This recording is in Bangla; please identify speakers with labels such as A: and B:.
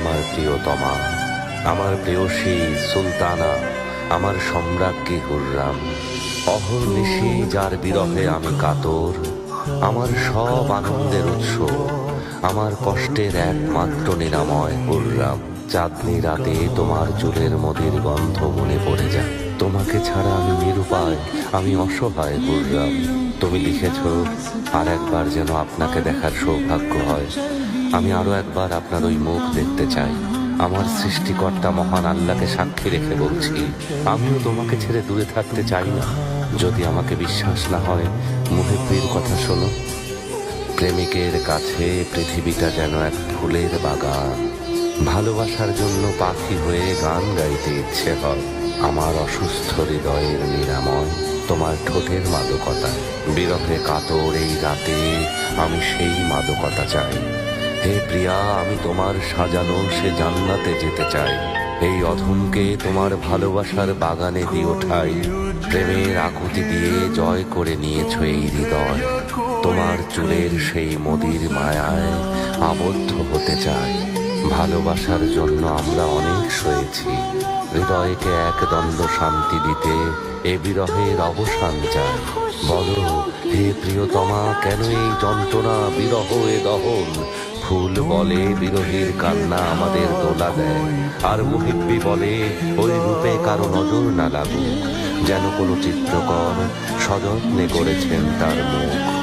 A: আমার প্রিয়তমা, আমার প্রেয়সী সুলতানা, আমার সম্রাজ্ঞী হুররাম। অহর্নিশি যার বিরহে আমি কাতর, আমার সব আনন্দের উৎস, আমার কষ্টের একমাত্র নিরাময় হুররাম। চাঁদনি রাতে তোমার চুলের মদির গন্ধ মনে পড়ে যায়। তোমাকে ছাড়া আমি নিরুপায়, আমি অসহায় হুররাম। তুমি লিখেছ, আর একবার যেন আপনাকে দেখার সৌভাগ্য হয়। আমি আরো একবার আপনার ওই মুখ দেখতে চাই। আমার সৃষ্টিকর্তা মহান আল্লাহকে সাক্ষী রেখে বলছি, আমিও তোমাকে ছেড়ে দূরে থাকতে চাই না। যদি আমাকে বিশ্বাস না হয়, মুহিব্বির কথা শোনো। প্রেমিকের কাছে পৃথিবীটা যেন এক ফুলের বাগান। ভালোবাসার জন্য পাখি হয়ে গান গাইতে ইচ্ছে হয়। আমার অসুস্থ হৃদয়ের নিরাময় তোমার ঠোঁটের মাদকতা। বিরহে কাতর এই রাতে আমি সেই মাদকতা চাই। হে প্রিয়া, আমি তোমার সাজানো সে জান্নাতে যেতে চাই। এই অধমকে তোমার ভালোবাসার বাগানে দিও ঠাই। প্রেমের আকুতি দিয়ে জয় করে নিয়েছ এই হৃদয়। তোমার চুলের সেই মদির মায়ায় আবদ্ধ হতে চাই। ভালোবাসার জন্য আমরা অনেক সয়েছি। হৃদয়কে এক দণ্ড শান্তি দিতে এ বিরহের অবসান চাই। বলো হে প্রিয়তমা, কেন এই যন্ত্রণা, বিরহ এ দহন? ফুল বলে বিরহীর কান্না আমাদের দোলা দেয়, আর মুহিব্বি বলে ওই রূপে কারো নজর না লাগুক, যেন কোনো চিত্রকর সযত্নে করেছেন তার মুখ।